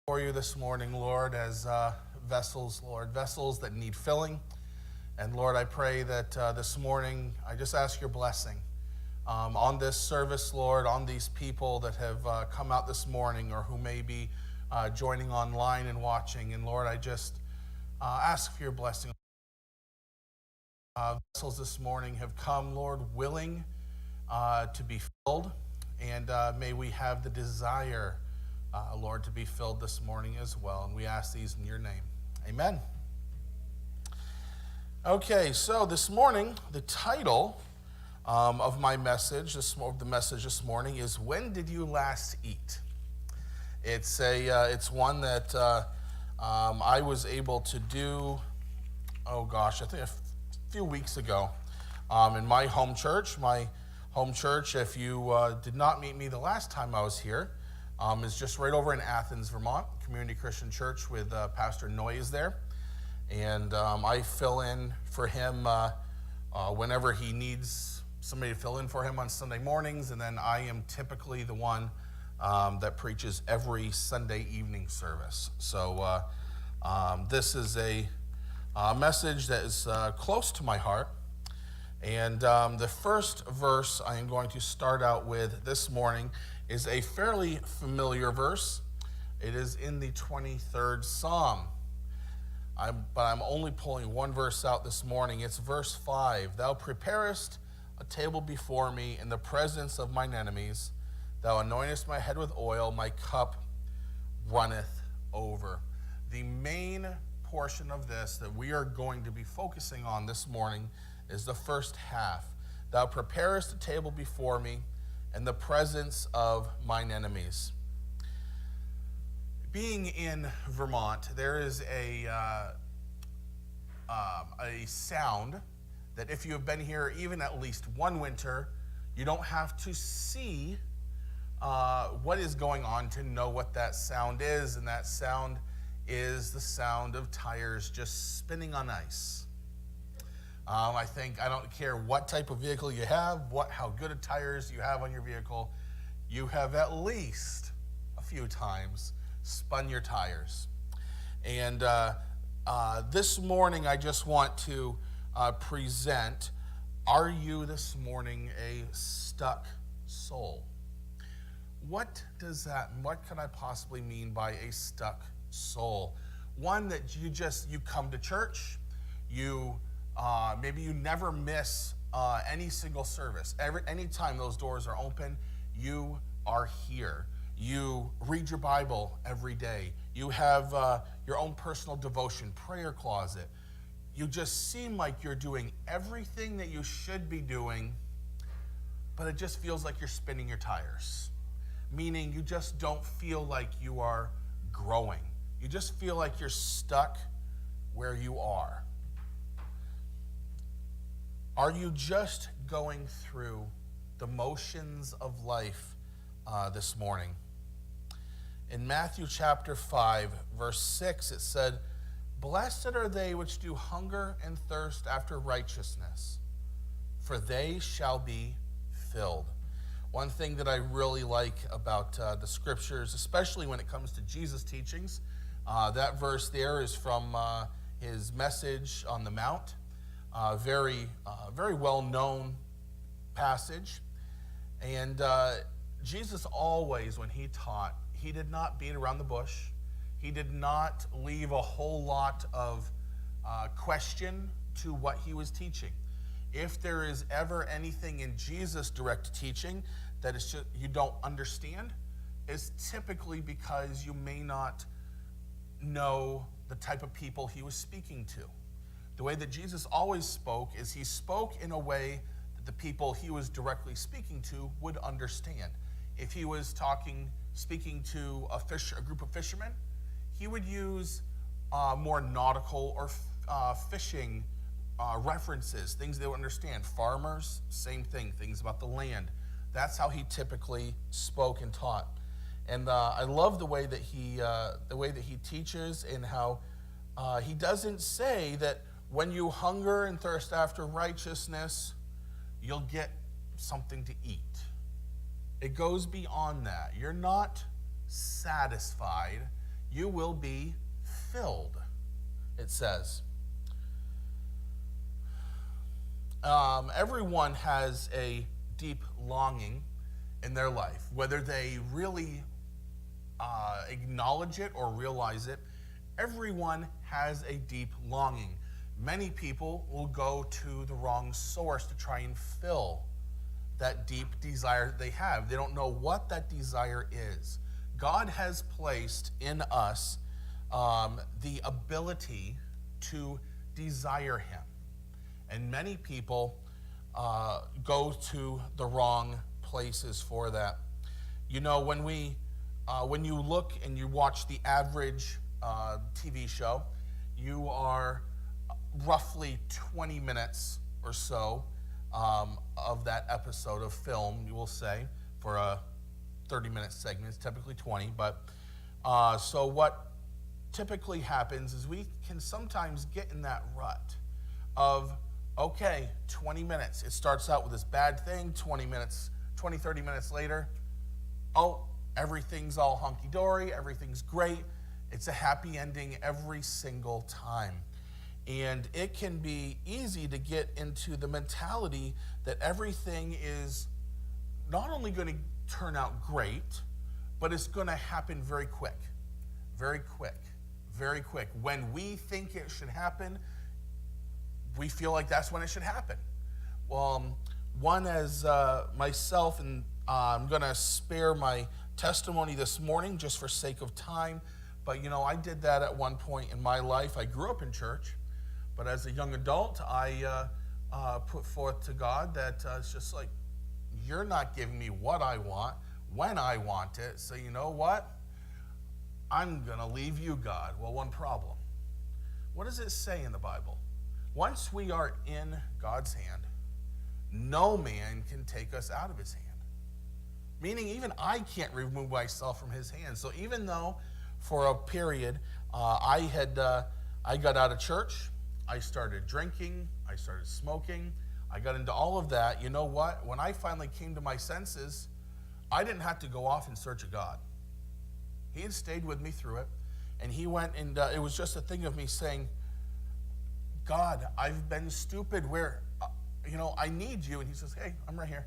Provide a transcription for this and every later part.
For you this morning, Lord, as vessels, Lord, vessels that need filling. And Lord, I pray that this morning, I just ask your blessing on this service, Lord, on these people that have come out this morning or who may be joining online and watching. And Lord, I just ask for your blessing. Vessels this morning have come, Lord, willing to be filled. And may we have the desire, Lord, to be filled this morning as well. And we ask these in your name. Amen. Okay, so this morning, the title of my message, the message this morning is, When Did You Last Eat? It's one that I was able to do, I think a few weeks ago in my home church. My home church, if you did not meet me the last time I was here, is just right over in Athens, Vermont, Community Christian Church with Pastor Noyes there. And I fill in for him whenever he needs somebody to fill in for him on Sunday mornings. And then I am typically the one that preaches every Sunday evening service. So this is a message that is close to my heart. And the first verse I am going to start out with this morning is a fairly familiar verse. It is in the 23rd Psalm. But I'm only pulling one verse out this morning. It's verse 5. Thou preparest a table before me in the presence of mine enemies. Thou anointest my head with oil, my cup runneth over. The main portion of this that we are going to be focusing on this morning is the first half. Thou preparest a table before me in the presence of mine enemies. Being in Vermont, there is a sound that if you have been here even at least one winter, you don't have to see what is going on to know what that sound is, and that sound is the sound of tires just spinning on ice. I don't care what type of vehicle you have, how good of tires you have on your vehicle, you have at least a few times spun your tires. And this morning I just want to present, are you this morning a stuck soul? What could I possibly mean by a stuck soul? One that you come to church, maybe you never miss any single service. Anytime those doors are open, you are here. You read your Bible every day. You have your own personal devotion, prayer closet. You just seem like you're doing everything that you should be doing, but it just feels like you're spinning your tires. Meaning you just don't feel like you are growing. You just feel like you're stuck where you are. Are you just going through the motions of life this morning? In Matthew chapter 5, verse 6, it said, Blessed are they which do hunger and thirst after righteousness, for they shall be filled. One thing that I really like about the scriptures, especially when it comes to Jesus' teachings, that verse there is from his message on the Mount. Very well-known passage. And Jesus always, when he taught, he did not beat around the bush. He did not leave a whole lot of question to what he was teaching. If there is ever anything in Jesus' direct teaching that is just, you don't understand, it's typically because you may not know the type of people he was speaking to. The way that Jesus always spoke is he spoke in a way that the people he was directly speaking to would understand. If he was speaking to a group of fishermen, he would use more nautical or fishing references, things they would understand. Farmers, same thing, things about the land. That's how he typically spoke and taught. And I love the way that he teaches, and how he doesn't say that when you hunger and thirst after righteousness, you'll get something to eat. It goes beyond that. You're not satisfied. you will be filled, it says. Everyone has a deep longing in their life, whether they really acknowledge it or realize it. Everyone has a deep longing. Many people will go to the wrong source to try and fill that deep desire that they have. They don't know what that desire is. God has placed in us the ability to desire him. And many people go to the wrong places for that. You know, when you look and you watch the average TV show, you are roughly 20 minutes or so of that episode of film, you will say, for a 30-minute segment. It's typically 20. But so what typically happens is we can sometimes get in that rut of, okay, 20 minutes. It starts out with this bad thing, 20, 30 minutes later, oh, everything's all hunky-dory, everything's great. It's a happy ending every single time. And it can be easy to get into the mentality that everything is not only going to turn out great, but it's going to happen very quick, very quick, very quick. When we think it should happen, we feel like that's when it should happen. Well, one as myself, and I'm going to spare my testimony this morning just for sake of time, but you know, I did that at one point in my life. I grew up in church, but as a young adult, I put forth to God that it's just like, you're not giving me what I want when I want it, so you know what? I'm going to leave you, God. Well, one problem. What does it say in the Bible? Once we are in God's hand, no man can take us out of his hand. Meaning even I can't remove myself from his hand. So even though for a period I got out of church, I started drinking, I started smoking, I got into all of that, you know what? When I finally came to my senses, I didn't have to go off in search of God. He had stayed with me through it, and he went, and it was just a thing of me saying, God, I've been stupid where, I need you. And he says, hey, I'm right here.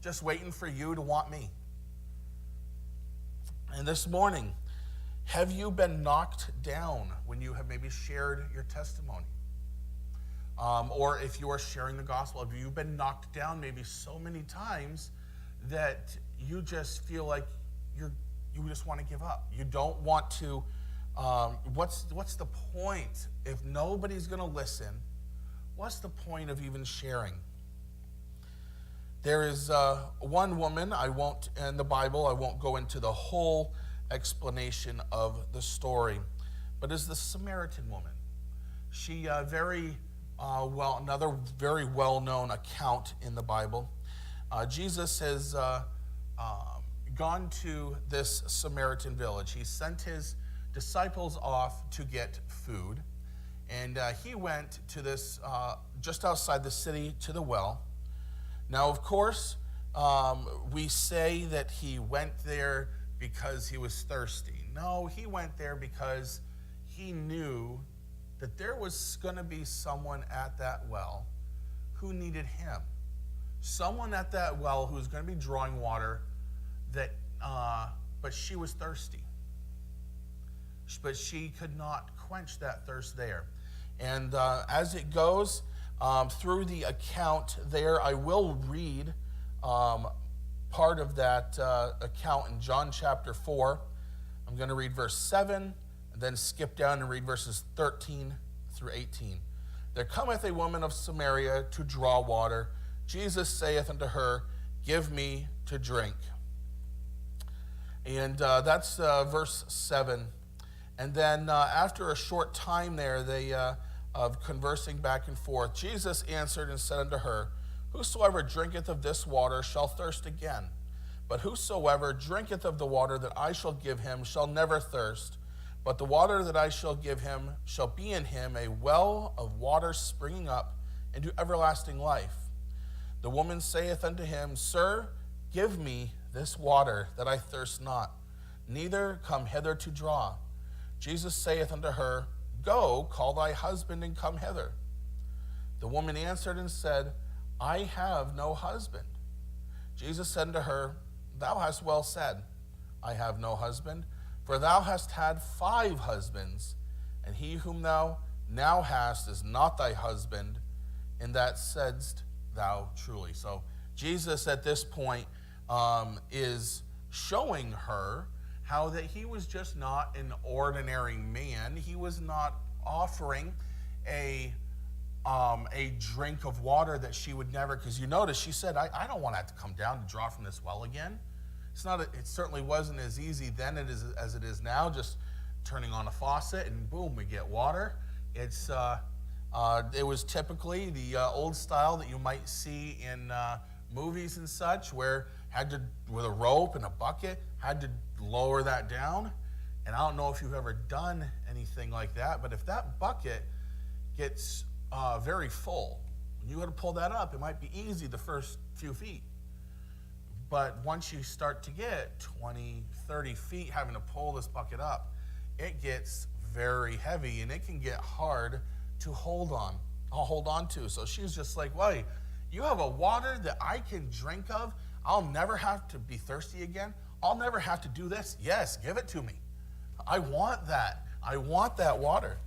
Just waiting for you to want me. And this morning, have you been knocked down when you have maybe shared your testimony? Or if you are sharing the gospel, have you been knocked down maybe so many times that you just feel like you just want to give up? You don't want to. What's the point if nobody's going to listen? What's the point of even sharing? There is one woman, in the Bible, I won't go into the whole explanation of the story, but is the Samaritan woman. She another very well-known account in the Bible. Jesus has gone to this Samaritan village. He sent his disciples off to get food, and he went to this, just outside the city, to the well. Now, of course, we say that he went there because he was thirsty. No, he went there because he knew that there was going to be someone at that well who needed him. Someone at that well who was going to be drawing water, but she was thirsty. But she could not quench that thirst there. And as it goes through the account there, I will read part of that account in John chapter 4. I'm going to read verse 7, and then skip down and read verses 13 through 18. There cometh a woman of Samaria to draw water. Jesus saith unto her, give me to drink. And that's verse 7. And then after a short time there, of conversing back and forth, Jesus answered and said unto her, whosoever drinketh of this water shall thirst again. But whosoever drinketh of the water that I shall give him shall never thirst. But the water that I shall give him shall be in him a well of water springing up into everlasting life. The woman saith unto him, Sir, give me this water that I thirst not, neither come hither to draw. Jesus saith unto her, Go, call thy husband, and come hither. The woman answered and said, I have no husband. Jesus said unto her, Thou hast well said, I have no husband, for thou hast had 5 husbands, and he whom thou now hast is not thy husband, and that saidst thou truly. So Jesus at this point is showing her how that he was just not an ordinary man. He was not offering a drink of water that she would never, because you notice she said, I don't want to have to come down to draw from this well again. It certainly wasn't as easy then as it is now, just turning on a faucet and boom, we get water. It was typically the old style that you might see in movies and such, where with a rope and a bucket, had to lower that down. And I don't know if you've ever done anything like that, but if that bucket gets very full, when you go to pull that up, it might be easy the first few feet. But once you start to get 20, 30 feet having to pull this bucket up, it gets very heavy and it can get hard to hold on to. So she's just like, wait, you have a water that I can drink of? I'll never have to be thirsty again? I'll never have to do this? Yes, give it to me. I want that. I want that water.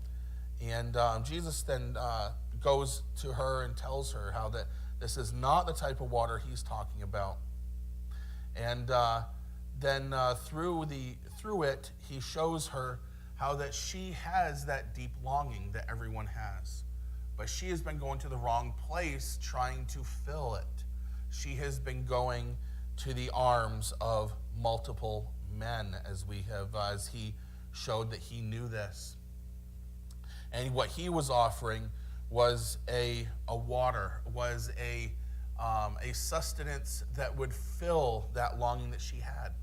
And Jesus then goes to her and tells her how that this is not the type of water he's talking about. And then through it, he shows her how that she has that deep longing that everyone has. But she has been going to the wrong place trying to fill it. She has been going to the arms of multiple men, as he showed that he knew this. And what he was offering was a water, was a sustenance that would fill that longing that she had.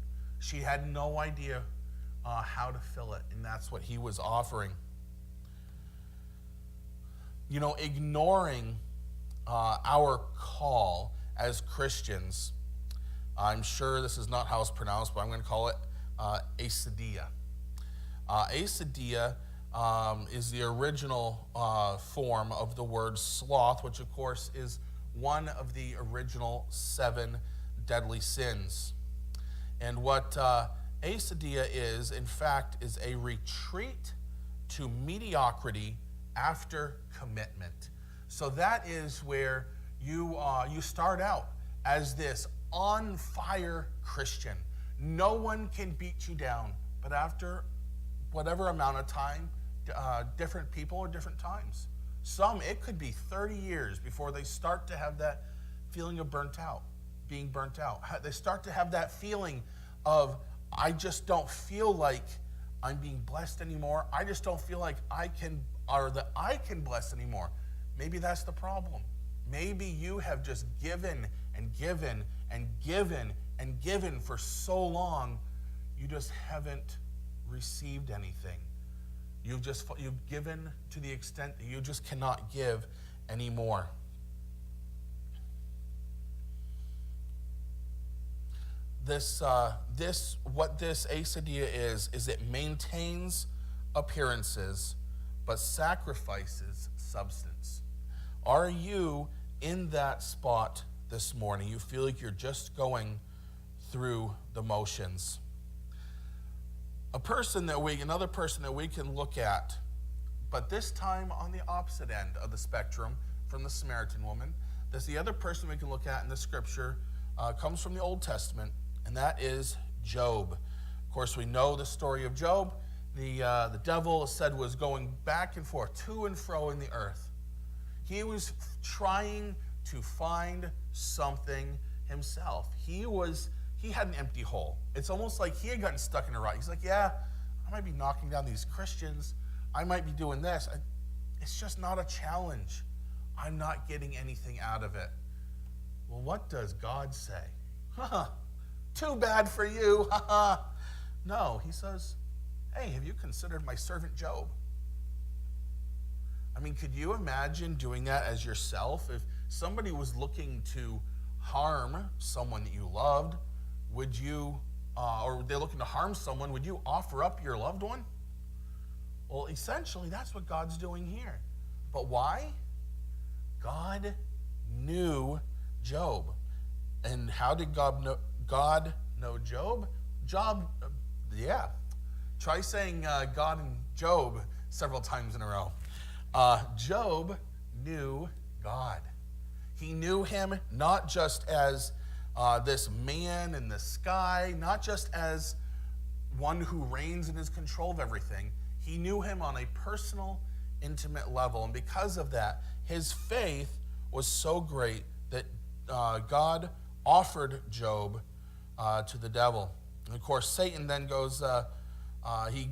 She had no idea how to fill it, and that's what he was offering. You know, ignoring our call as Christians, I'm sure this is not how it's pronounced, but I'm going to call it acedia. Acedia is the original form of the word sloth, which of course is one of the original 7 deadly sins. And what acedia is, in fact, is a retreat to mediocrity after commitment. So that is where you start out as this on fire Christian. No one can beat you down, but after whatever amount of time, different people at different times. Some, it could be 30 years before they start to have that feeling of being burnt out. They start to have that feeling of, I just don't feel like I'm being blessed anymore. I just don't feel like I can bless anymore. Maybe that's the problem. Maybe you have just given and given and given and given for so long, you just haven't received anything. You've given to the extent that you just cannot give anymore. What this acedia is it maintains appearances but sacrifices substance. Are you in that spot this morning? You feel like you're just going through the motions. Another person that we can look at, but this time on the opposite end of the spectrum from the Samaritan woman. There's the other person we can look at in the scripture, comes from the Old Testament, and that is Job. Of course, we know the story of Job. The devil said was going back and forth, to and fro in the earth. He was trying to find something himself. He had an empty hole. It's almost like he had gotten stuck in a rut. He's like, yeah, I might be knocking down these Christians. I might be doing this. It's just not a challenge. I'm not getting anything out of it. Well, what does God say? Too bad for you. No, he says, hey, have you considered my servant Job? I mean, could you imagine doing that as yourself? If somebody was looking to harm someone that you loved, would you or they're looking to harm someone, would you offer up your loved one? Well, essentially, that's what God's doing here. But why? God knew Job. And how did God know Job? Try saying God and Job several times in a row. Job knew God. He knew him not just as this man in the sky, not just as one who reigns and is control of everything. He knew him on a personal, intimate level. And because of that, his faith was so great that God offered Job to the devil. And of course, Satan then goes, he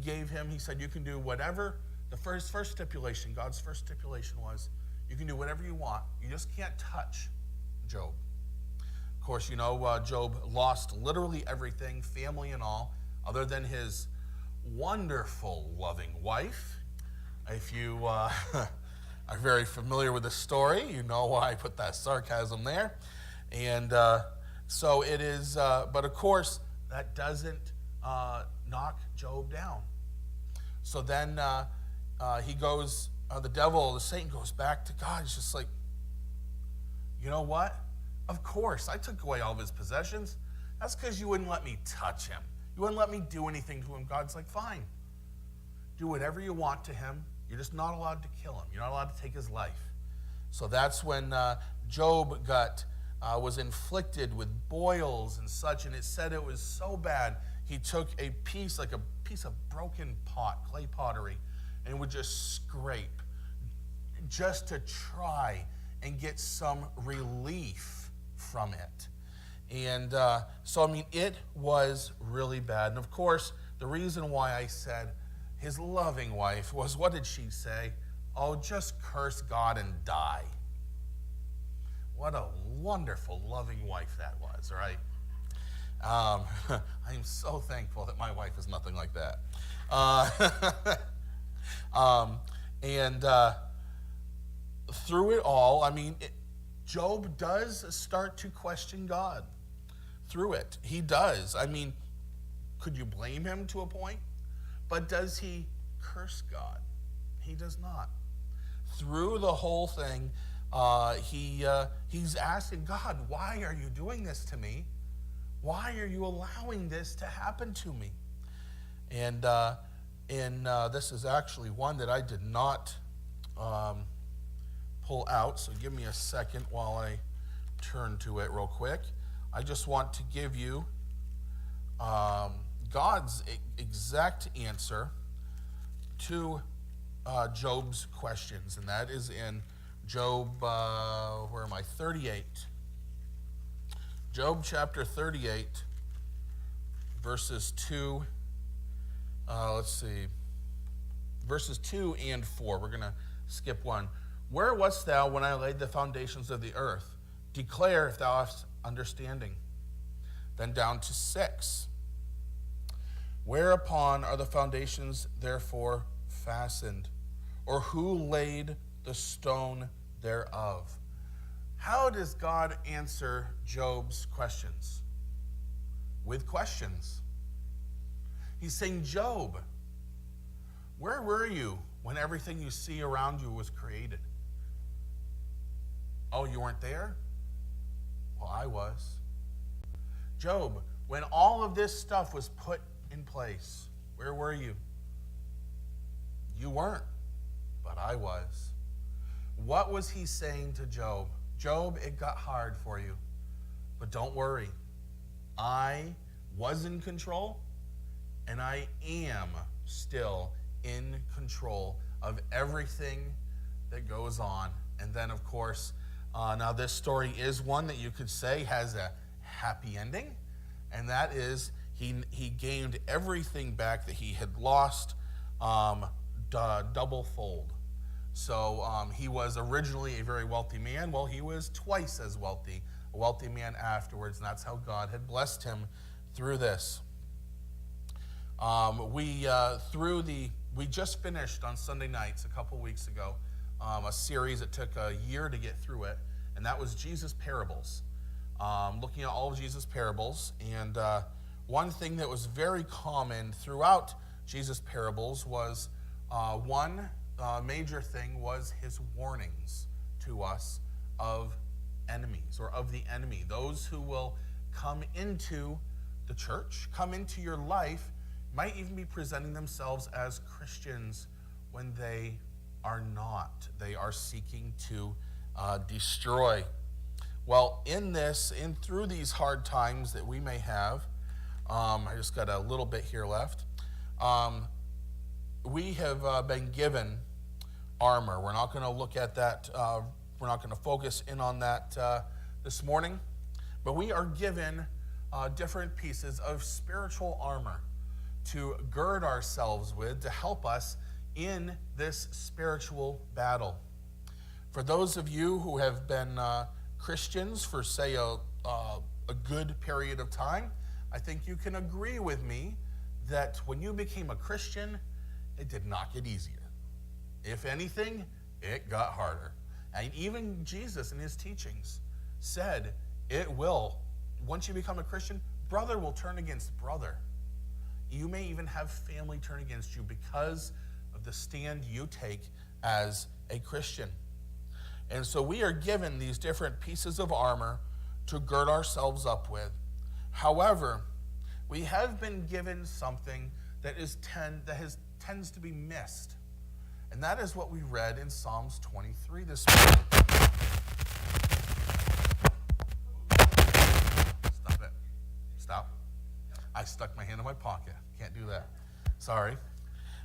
said, you can do whatever. The first stipulation, God's first stipulation was, you can do whatever you want. You just can't touch Job. Of course, Job lost literally everything, family and all, other than his wonderful, loving wife. If you are very familiar with the story, you know why I put that sarcasm there. And so it is, but of course, that doesn't knock Job down. So then he goes, the Satan goes back to God. He's just like, you know what? Of course, I took away all of his possessions. That's because you wouldn't let me touch him. You wouldn't let me do anything to him. God's like, fine. Do whatever you want to him. You're just not allowed to kill him. You're not allowed to take his life. So that's when Job was inflicted with boils and such, and it said it was so bad, he took a piece of broken clay pottery, and would just scrape just to try and get some relief from it. And it was really bad. And of course, the reason why I said his loving wife was, what did she say? Oh, just curse God and die. What a wonderful, loving wife that was, right? I'm so thankful that my wife is nothing like that. Through it all, Job does start to question God. Through it, he does. Could you blame him to a point? But does he curse God? He does not. Through the whole thing, he's asking God, why are you doing this to me? Why are you allowing this to happen to me? And this is actually one that I did not pull out, so give me a second while I turn to it real quick. I just want to give you God's exact answer to Job's questions, and that is in Job, 38. Job chapter 38, verses 2, verses 2 and 4. We're going to skip one. Where wast thou when I laid the foundations of the earth? Declare if thou hast understanding. Then down to 6. Whereupon are the foundations therefore fastened? Or who laid the stone thereof? How does God answer Job's questions? With questions. He's saying, Job, where were you when everything you see around you was created? Oh, you weren't there? Well, I was. Job, when all of this stuff was put in place, where were you? You weren't, but I was. What was he saying to Job? Job, it got hard for you, but don't worry. I was in control, and I am still in control of everything that goes on. And then, of course, now this story is one that you could say has a happy ending, and that is he gained everything back that he had lost double fold. So he was originally a very wealthy man. Well, he was twice as wealthy, a wealthy man afterwards, and that's how God had blessed him through this. We just finished on Sunday nights a couple weeks ago a series that took a year to get through it, and that was Jesus' parables. Looking at all of Jesus' parables, and one thing that was very common throughout Jesus' parables was one major thing was his warnings to us of enemies or of the enemy, those who will come into the church, come into your life, might even be presenting themselves as Christians when they are not. They are seeking to destroy. Well, through these hard times that we may have, I just got a little bit here left. We have been given armor. We're not going to look at that. We're not going to focus in on that this morning. But we are given different pieces of spiritual armor to gird ourselves with, to help us in this spiritual battle. For those of you who have been Christians for, say, a good period of time, I think you can agree with me that when you became a Christian, it did not get easier. If anything, it got harder. And even Jesus in his teachings said it will. Once you become a Christian, brother will turn against brother. You may even have family turn against you because of the stand you take as a Christian. And so we are given these different pieces of armor to gird ourselves up with. However, we have been given something that tends to be missed. And that is what we read in Psalms 23 this morning. Stop it. Stop. I stuck my hand in my pocket. Can't do that. Sorry.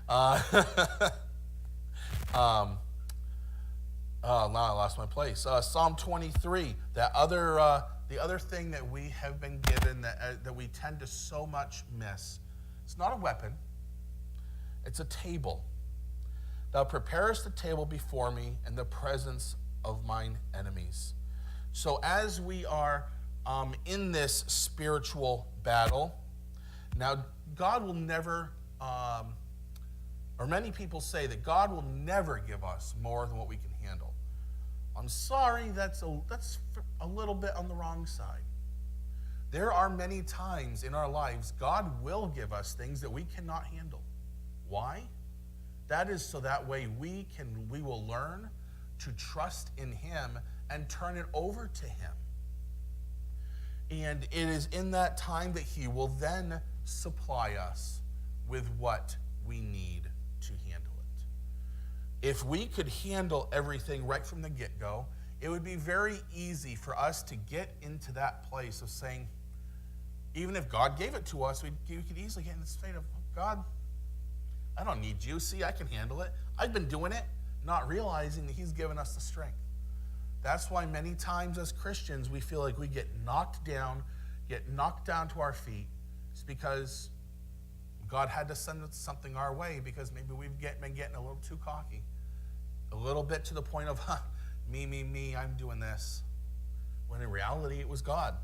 Now I lost my place. Psalm 23, the other thing that we have been given that we tend to so much miss. It's not a weapon. It's a table. Thou preparest the table before me in the presence of mine enemies. So as we are in this spiritual battle, now God will never, or many people say that God will never give us more than what we can handle. I'm sorry, that's a little bit on the wrong side. There are many times in our lives God will give us things that we cannot handle. Why? That is so that way we will learn to trust in him and turn it over to him. And it is in that time that he will then supply us with what we need to handle it. If we could handle everything right from the get-go, it would be very easy for us to get into that place of saying, even if God gave it to us, we could easily get in the state of, God, I don't need you. See, I can handle it. I've been doing it, not realizing that he's given us the strength. That's why many times as Christians, we feel like we get knocked down to our feet. It's because God had to send something our way because maybe we've been getting a little too cocky. A little bit to the point of, me, I'm doing this. When in reality, it was God.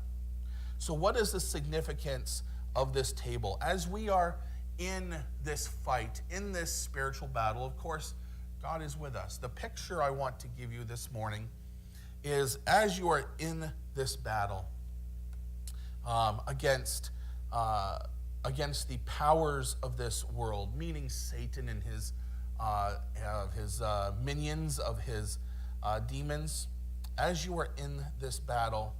So what is the significance of this table? As we are in this fight, in this spiritual battle, of course, God is with us. The picture I want to give you this morning is as you are in this battle against the powers of this world, meaning Satan and his minions, of his demons, as you are in this battle,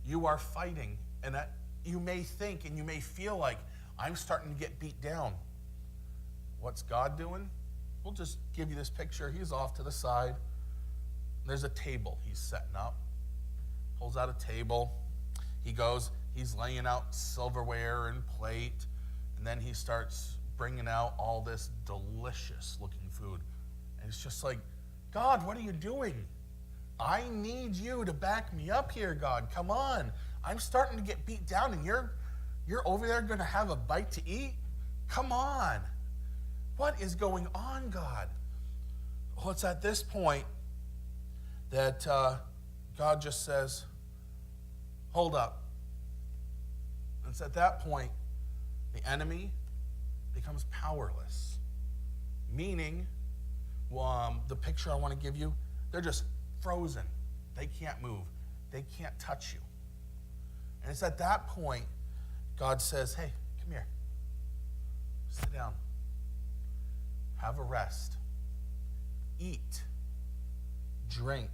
you are fighting. And you may think and you may feel like, I'm starting to get beat down. What's God doing? We'll just give you this picture. He's off to the side. There's a table he's setting up. Pulls out a table. He's laying out silverware and plate. And then he starts bringing out all this delicious looking food. And it's just like, God, what are you doing? I need you to back me up here, God. Come on. I'm starting to get beat down and you're over there going to have a bite to eat? Come on. What is going on, God? Well, it's at this point that God just says, hold up. And it's at that point the enemy becomes powerless. Meaning, the picture I want to give you, they're just frozen. They can't move. They can't touch you. And it's at that point God says, hey, come here. Sit down. Have a rest. Eat. Drink.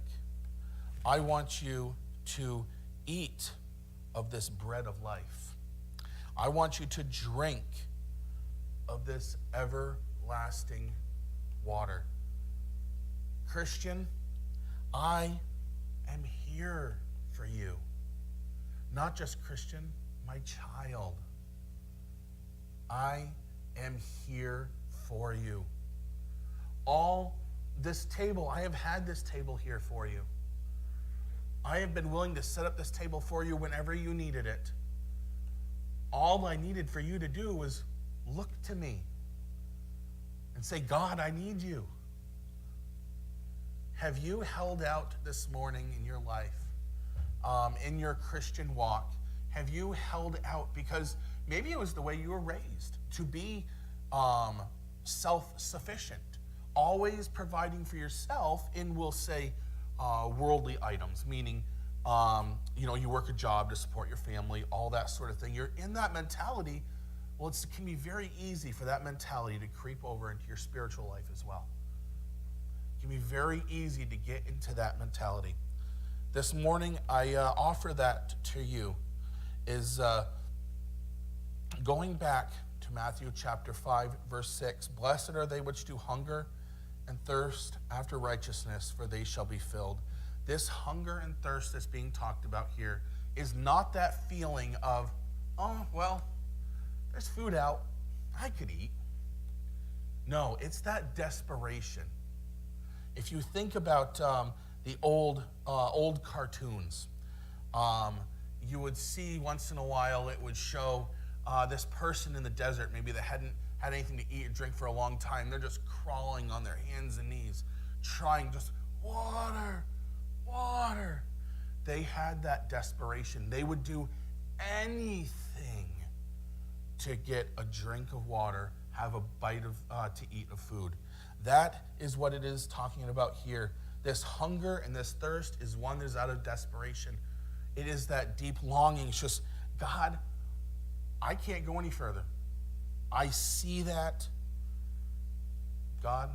I want you to eat of this bread of life. I want you to drink of this everlasting water. Christian, I am here for you. Not just Christian, my child. I am here for you. All this table, I have had this table here for you. I have been willing to set up this table for you whenever you needed it. All I needed for you to do was look to me and say, God, I need you. Have you held out this morning in your life, in your Christian walk? Have you held out because maybe it was the way you were raised to be self-sufficient, always providing for yourself in, we'll say, worldly items, meaning, you work a job to support your family, all that sort of thing. You're in that mentality. Well, it can be very easy for that mentality to creep over into your spiritual life as well. It can be very easy to get into that mentality. This morning, I offer that to you, is going back to Matthew chapter 5, verse 6. Blessed are they which do hunger and thirst after righteousness, for they shall be filled. This hunger and thirst that's being talked about here is not that feeling of, oh, well, there's food out, I could eat. No, it's that desperation. If you think about the old cartoons, you would see once in a while it would show this person in the desert, maybe they hadn't had anything to eat or drink for a long time. They're just crawling on their hands and knees, trying just water, water. They had that desperation. They would do anything to get a drink of water, have a bite of to eat of food. That is what it is talking about here. This hunger and this thirst is one that is out of desperation. It is that deep longing. It's just, God, I can't go any further. I see that. God,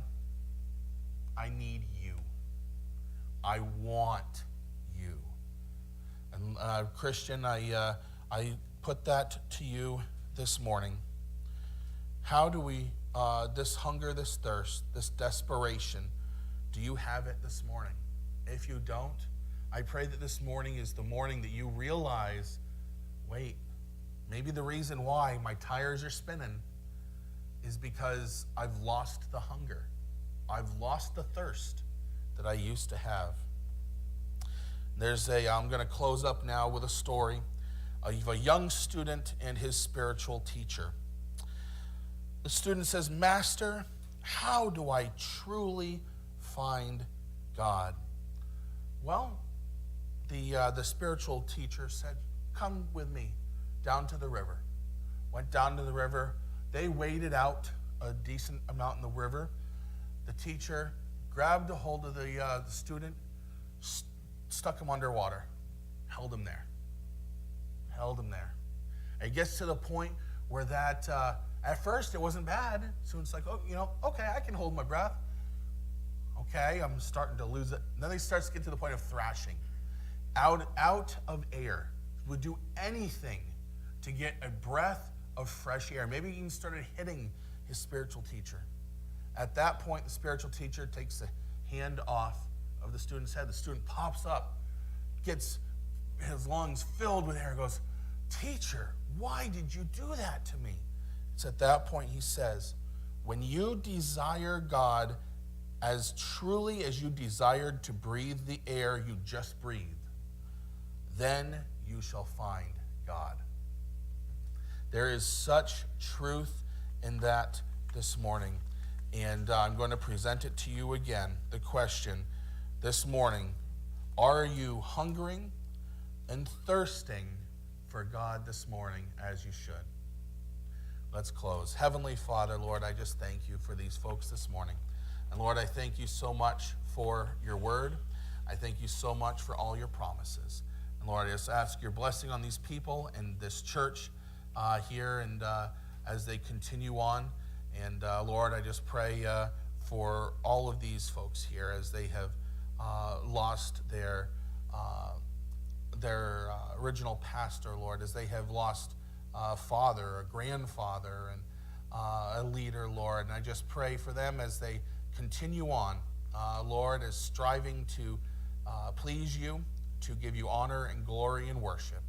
I need you. I want you. And Christian, I put that to you this morning. How do we, this hunger, this thirst, this desperation, do you have it this morning? If you don't, I pray that this morning is the morning that you realize, wait, maybe the reason why my tires are spinning is because I've lost the hunger. I've lost the thirst that I used to have. I'm going to close up now with a story of a young student and his spiritual teacher. The student says, Master, how do I truly find God? Well, the spiritual teacher said, come with me down to the river. Went down to the river. They waded out a decent amount in the river. The teacher grabbed a hold of the student, stuck him underwater, held him there. It gets to the point where that, at first it wasn't bad. So it's like, okay, I can hold my breath. Okay, I'm starting to lose it. And then he starts to get to the point of thrashing. Out of air. Would do anything to get a breath of fresh air. Maybe he even started hitting his spiritual teacher. At that point, the spiritual teacher takes the hand off of the student's head. The student pops up, gets his lungs filled with air, and goes, Teacher, why did you do that to me? It's at that point he says, when you desire God as truly as you desired to breathe the air you just breathed, then you shall find God. There is such truth in that this morning. And I'm going to present it to you again. The question this morning, are you hungering and thirsting for God this morning as you should? Let's close. Heavenly Father, Lord, I just thank you for these folks this morning. And Lord, I thank you so much for your word. I thank you so much for all your promises. And Lord, I just ask your blessing on these people and this church, here and as they continue on. And Lord, I just pray for all of these folks here as they have lost their original pastor, Lord, as they have lost a father, a grandfather, and a leader, Lord. And I just pray for them as they continue on, Lord, as striving to please you, to give you honor and glory and worship.